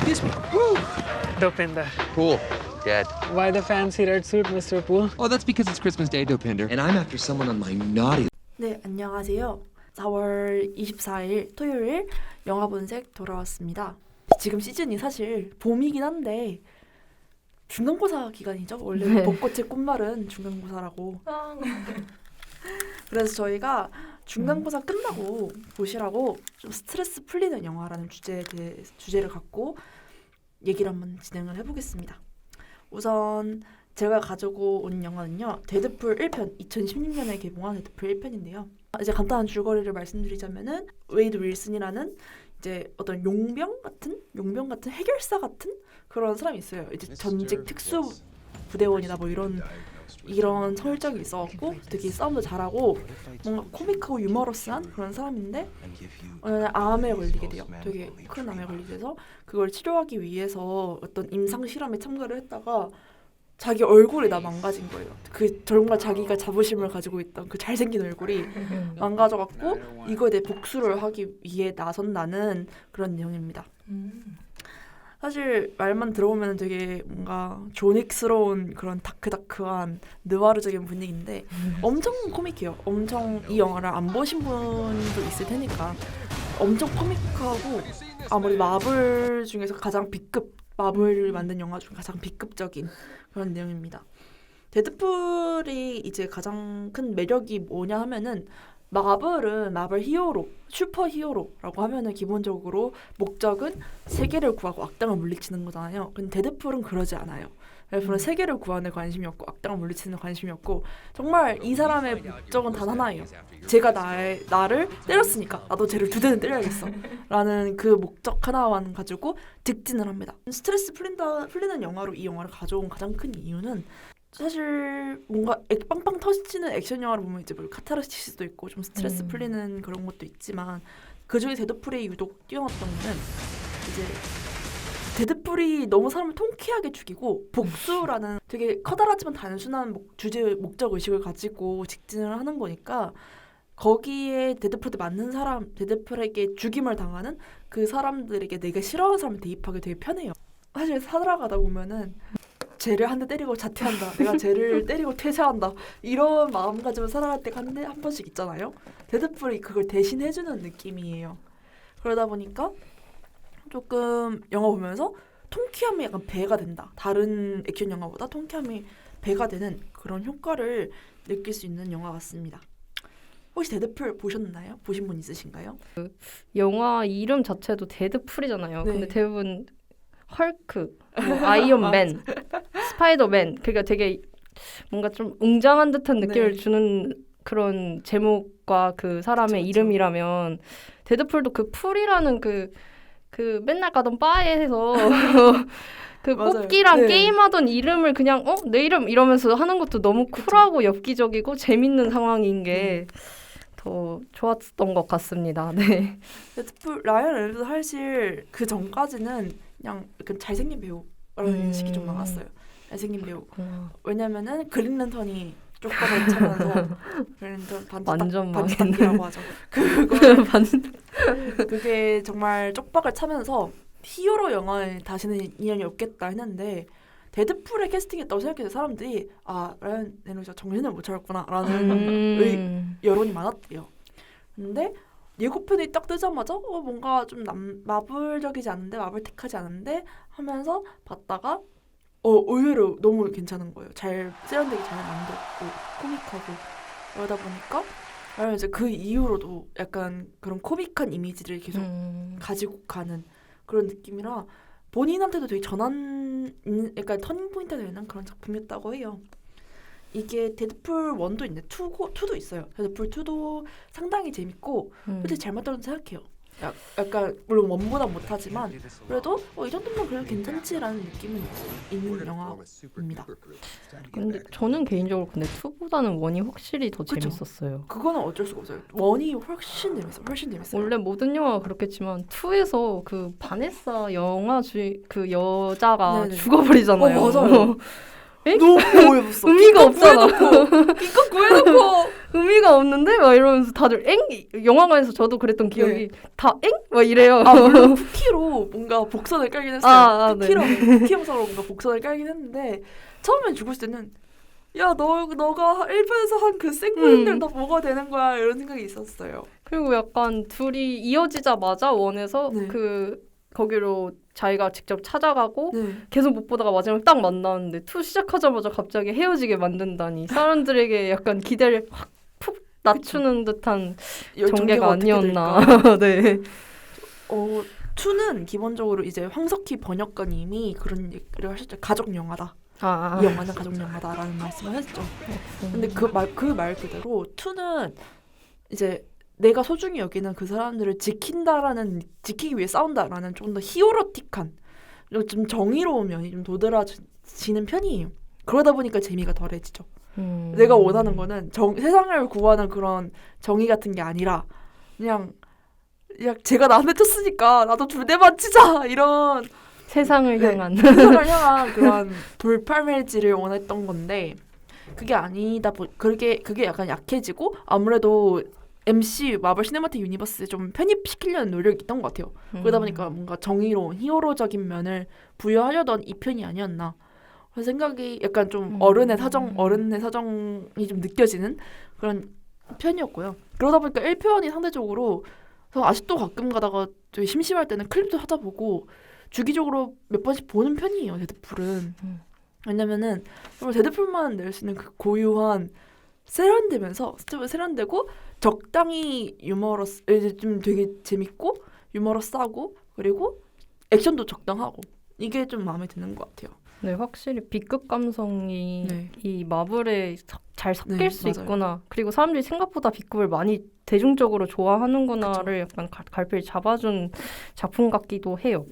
Excuse me. Woo. Dopinder. Cool. Dead. Why the fancy red suit, Mr. Poole? Oh, that's because it's Christmas Day, Dopinder. And I'm after someone on my naughty. 네, 안녕하세요. 4월 24일 토요일 영화 본색 돌아왔습니다. 지금 시즌이 사실 봄이긴 한데 중간고사 기간이죠. 원래 네. 벚꽃의 꽃말은 중간고사라고. 그래서 저희가 중간고사 끝나고 보시라고 좀 스트레스 풀리는 영화라는 주제를 갖고 얘기를 한번 진행을 해보겠습니다. 우선 제가 가지고 온 영화는요. 데드풀 1편, 2016년에 개봉한 데드풀 1편인데요. 이제 간단한 줄거리를 말씀드리자면은 웨이드 윌슨이라는 이제 어떤 용병 같은 해결사 같은 그런 사람이 있어요. 이제 전직 특수 부대원이다 뭐 이런 설정이 있어갖고 되게 싸움도 잘하고 뭔가 코믹하고 유머러스한 그런 사람인데 암에 걸리게 돼요. 되게 큰 암에 걸리게 돼서 그걸 치료하기 위해서 어떤 임상 실험에 참가를 했다가 자기 얼굴이 다 망가진 거예요. 그 정말 자기가 자부심을 가지고 있던 그 잘생긴 얼굴이 망가져갖고 이거에 대해 복수를 하기 위해 나선다는 그런 내용입니다. 사실 말만 들어보면 되게 뭔가 조닉스러운 그런 다크다크한 느와르적인 분위기인데 엄청 코믹해요. 엄청 이 영화를 안 보신 분도 있을 테니까 엄청 코믹하고 아무리 마블 중에서 가장 B급 마블을 만든 영화 중 가장 B급적인 그런 내용입니다. 데드풀이 이제 가장 큰 매력이 뭐냐 하면은 마블은 마블 히어로, 슈퍼 히어로라고 하면은 기본적으로 목적은 세계를 구하고 악당을 물리치는 거잖아요. 근데 데드풀은 그러지 않아요. 데드풀은 세계를 구하는 관심이 없고 악당을 물리치는 관심이 없고 정말 이 사람의 목적은 단 하나예요. 제가 나를 때렸으니까 나도 쟤를 두 대는 때려야겠어 라는 그 목적 하나만 가지고 직진을 합니다. 스트레스 풀리는 영화로 이 영화를 가져온 가장 큰 이유는 사실 뭔가 빵빵 터지는 액션 영화를 보면 이제 뭐 카타르시스도 있고 좀 스트레스 풀리는 그런 것도 있지만 그중에 데드풀이 유독 뛰어났던 거는 이제 데드풀이 너무 사람을 통쾌하게 죽이고 복수라는 되게 커다랗지만 단순한 목적 의식을 가지고 직진을 하는 거니까 거기에 데드풀한테 맞는 사람, 데드풀에게 죽임을 당하는 그 사람들에게 내가 싫어하는 사람을 대입하기 되게 편해요. 사실 살아가다 보면은 쟤를 한 대 때리고 자퇴한다. 내가 쟤를 때리고 퇴사한다. 이런 마음가짐을 살아갈 때가 한 번씩 있잖아요. 데드풀이 그걸 대신 해주는 느낌이에요. 그러다 보니까 조금 영화 보면서 통쾌함이 약간 배가 된다. 다른 액션 영화보다 통쾌함이 배가 되는 그런 효과를 느낄 수 있는 영화 같습니다. 혹시 데드풀 보셨나요? 보신 분 있으신가요? 영화 이름 자체도 데드풀이잖아요. 네. 근데 대부분 헐크, 뭐 아이언맨, 스파이더맨 그러니까 되게 뭔가 좀 웅장한 듯한 느낌을 주는 그런 제목과 그 사람의 그쵸. 이름이라면 데드풀도 그 풀이라는 그 맨날 가던 바에서 그 맞아요. 뽑기랑 네. 게임하던 이름을 그냥 내 이름 이러면서 하는 것도 너무 쿨하고 엽기적이고 재밌는 상황인 게 더 좋았던 것 같습니다. 네. 데드풀 라이언 레이노도 사실 그 전까지는 그냥 약간 잘생긴 배우라는 인식이 좀 많았어요. 잘생긴 배우. 왜냐면은 그린 랜턴이 쪽박을 차면서 그린 랜턴 완전 반지딱이라고 하죠. 그게 정말 쪽박을 차면서 히어로 영화에 다시는 인연이 없겠다 했는데 데드풀에 캐스팅했다고 생각해서 사람들이 라이언 레이노스가 정신을 못 차렸구나 라는 여론이 많았대요. 근데 예고편이 딱 뜨자마자 뭔가 좀 마블적이지 않은데 마블틱하지 않은데 하면서 봤다가 의외로 너무 괜찮은 거예요. 잘 세련되게 잘 만들었고 코믹하고 그러다 보니까 이제 그 이후로도 약간 그런 코믹한 이미지를 계속 가지고 가는 그런 느낌이라 본인한테도 되게 약간 터닝포인트가 되는 그런 작품이었다고 해요. 이게 데드풀 1도 있는데 2도 있어요. 데드풀 2도 상당히 재밌고 솔직히 잘 만들었다고 생각해요. 약간 물론 1보다 못하지만 그래도 이 정도면 그래도 괜찮지라는 느낌은 있는 영화입니다. 근데 저는 개인적으로 근데 2보다는 1이 확실히 더 그쵸? 재밌었어요. 그거는 어쩔 수가 없어요. 1이 훨씬 재밌어요. 원래 모든 영화가 그렇겠지만 2에서 그 바네사 그 여자가 네네. 죽어버리잖아요. 맞아요. 에? 너무 어이없어. 의미가 없잖아. 기껏 구해놓고 의미가 없는데 막 이러면서 다들 엥? 영화관에서 저도 그랬던 기억이 다 엥? 막 이래요. 아 물론 쿠키로 뭔가 복선을 깔긴 했어요. 네. 쿠키 영상으로 뭔가 복선을 깔긴 했는데 처음엔 죽었을 때는 야 너가 1편에서 한 그 생구인들 다 뭐가 되는 거야 이런 생각이 있었어요. 그리고 약간 둘이 이어지자마자 원에서 네. 거기로 자기가 직접 찾아가고 네. 계속 못 보다가 마지막에 딱 만나는데 투 시작하자마자 갑자기 헤어지게 만든다니 사람들에게 약간 기대를 확 푹 낮추는 듯한 전개가 아니었나. 네. 2는 기본적으로 이제 황석희 번역가님이 그런 얘기를 하셨죠. 가족 영화다. 이 영화는 가족 영화다라는 말씀을 했죠. 근데 그 말 그대로 2는 이제 내가 소중히 여기는 그 사람들을 지키기 위해 싸운다라는 좀 더 히어로틱한 좀 정의로운 면이 좀 도드라지는 편이에요. 그러다 보니까 재미가 덜해지죠. 내가 원하는 거는 세상을 구하는 그런 정의 같은 게 아니라 그냥 제가 남의 쳤으니까 나도 둘대만 치자 이런 세상을 향한 세상을 향한 그런 돌팔매질을 원했던 건데 그게 아니다 그게 약간 약해지고 아무래도 MC 마블 시네마틱 유니버스에 좀 편입시키려는 노력이 있던 것 같아요. 그러다 보니까 뭔가 정의로운 히어로적인 면을 부여하려던 이 편이 아니었나. 그 생각이 약간 좀 어른의 사정이 좀 느껴지는 그런 편이었고요. 그러다 보니까 1편이 상대적으로 아직도 가끔 가다가 되게 심심할 때는 클립도 찾아보고 주기적으로 몇 번씩 보는 편이에요. 데드풀은. 왜냐면은 정말 데드풀만 낼 수 있는 그 고유한 세련되고 적당히 좀 되게 재밌고 유머러스하고 그리고 액션도 적당하고 이게 좀 마음에 드는 것 같아요. 네, 확실히 B급 감성이 이 마블에 잘 섞일 수 맞아요. 있구나. 그리고 사람들이 생각보다 B급을 많이 대중적으로 좋아하는구나를 약간 갈피를 잡아준 작품 같기도 해요.